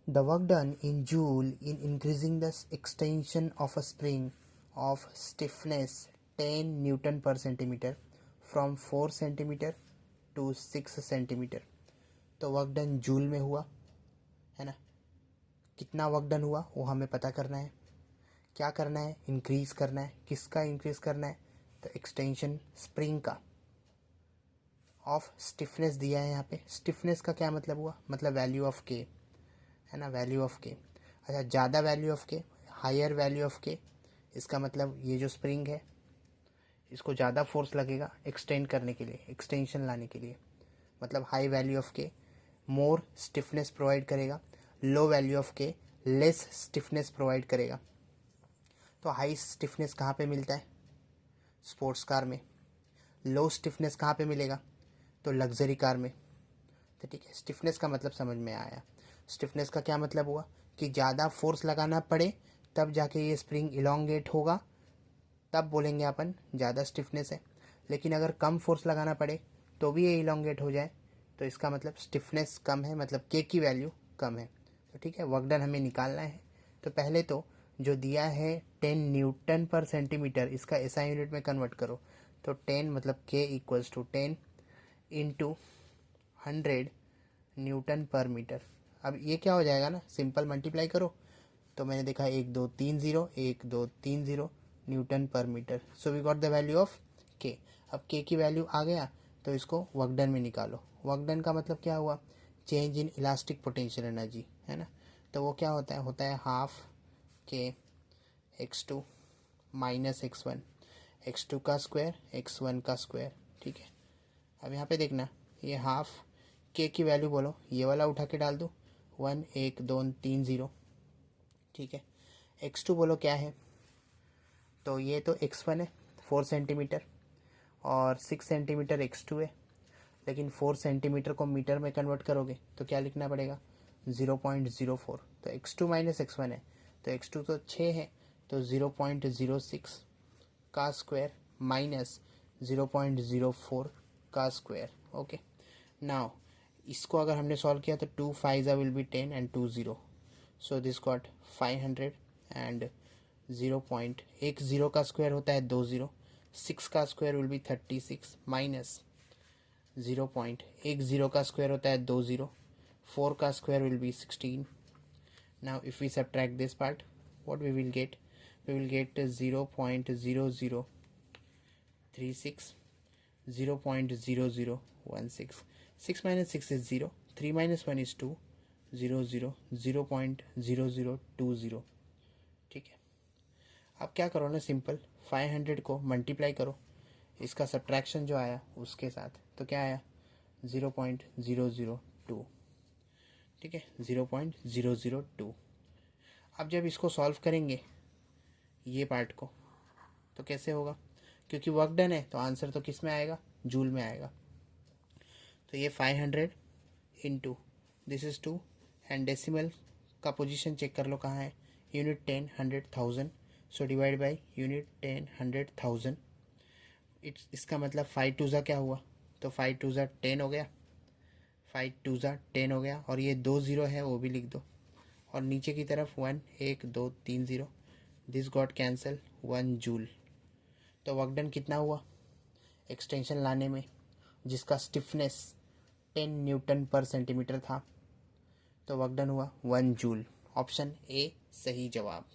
The work done in joule in increasing the extension of a spring of stiffness 10 Newton per centimeter from 4 centimeter to 6 centimeter. तो work done joule में हुआ है ना. कितना work done हुआ वो हमें पता करना है. क्या करना है? इंक्रीज करना है. किसका इंक्रीज करना है? तो एक्सटेंशन स्प्रिंग का ऑफ स्टिफनेस दिया है यहाँ पे. स्टिफनेस का क्या मतलब हुआ? मतलब वैल्यू ऑफ के है ना, वैल्यू ऑफ के. अच्छा, ज़्यादा वैल्यू ऑफ के, हायर वैल्यू ऑफ के, इसका मतलब ये जो स्प्रिंग है इसको ज़्यादा फोर्स लगेगा एक्सटेंड करने के लिए, एक्सटेंशन लाने के लिए. मतलब हाई वैल्यू ऑफ के मोर स्टिफनेस प्रोवाइड करेगा, लो वैल्यू ऑफ के लेस स्टिफनेस प्रोवाइड करेगा. तो हाई स्टिफनेस कहाँ पे मिलता है? स्पोर्ट्स कार में. लो स्टिफनेस कहाँ पे मिलेगा? तो लग्जरी कार में. तो ठीक है, स्टिफनेस का मतलब समझ में आया. स्टिफनेस का क्या मतलब हुआ कि ज़्यादा फोर्स लगाना पड़े तब जाके ये स्प्रिंग इलोंगेट होगा, तब बोलेंगे अपन ज़्यादा स्टिफनेस है. लेकिन अगर कम फोर्स लगाना पड़े तो भी ये इलोंगेट हो जाए तो इसका मतलब स्टिफनेस कम है, मतलब के की वैल्यू कम है. तो ठीक है, वर्क डन हमें निकालना है. तो पहले तो जो दिया है 10 न्यूटन पर सेंटीमीटर, इसका एसआई यूनिट में कन्वर्ट करो. तो 10 मतलब के equals to 10 into 100 Newton per metre. अब ये क्या हो जाएगा ना, सिंपल मल्टीप्लाई करो. तो मैंने देखा 1 2 3 0 1 2 3 0 newton per metre. So we got the value of K. अब के की वैल्यू आ गया तो इसको वर्क डन में निकालो. वर्क डन का मतलब क्या हुआ? Change in elastic potential energy है ना. तो वो क्या होता है हाफ के x2 माइनस x1, x2 का स्क्वायर x1 का स्क्वायर. ठीक है, अब यहाँ पे देखना, ये हाफ के की वैल्यू बोलो, ये वाला उठा के डाल दो 1 1 2 3 0. ठीक है, x2 बोलो क्या है? तो ये तो x1 है 4 सेंटीमीटर और 6 सेंटीमीटर x2 है. लेकिन 4 सेंटीमीटर को मीटर में कन्वर्ट करोगे तो क्या लिखना पड़ेगा? 0.04. तो x2 माइनस x1 है, तो x2 तो 6 है, तो 0.06 का स्क्वायर माइनस 0.04 का स्क्वायर. ओके, नाउ इसको अगर हमने सॉल्व किया तो 2 5 will be 10 and 2 0. So this got 500 and 0.10 का स्क्वायर होता है 2 0. 6 का स्क्वायर विल बी 36 माइनस 0.10 का स्क्वायर होता है 2 0. 4 का square will be 16. Now if we subtract this part, what we will get? We will get 0.0036, 0.0016. 6 minus 6 is 0, 3 minus 1 is 2, 0 0, 0.0020. ठीक है, अब क्या करो ना, सिंपल 500 को मल्टीप्लाई करो इसका सब्ट्रैक्शन जो आया उसके साथ. तो क्या आया? 0.002. ठीक है, 0.002. अब जब इसको सॉल्व करेंगे ये पार्ट को तो कैसे होगा? क्योंकि वर्क डन है तो आंसर तो किस में आएगा? जूल में आएगा. तो ये 500 into this is 2 and decimal का पोजीशन चेक कर लो कहाँ है. Unit 10 100 1000. So divide by unit 10 100 1000. इसका मतलब 5 2 क्या हुआ? तो 5 2 10 हो गया, 5 2 10 हो गया. और ये 2 0 है वो भी लिख दो. और नीचे की तरफ 1 1 2 3 0. This got cancel 1 joule. तो वर्क डन कितना हुआ एक्सटेंशन लाने में, जिसका स्टिफनेस 10 न्यूटन पर सेंटीमीटर था? तो वर्क डन हुआ 1 जूल. ऑप्शन ए सही जवाब.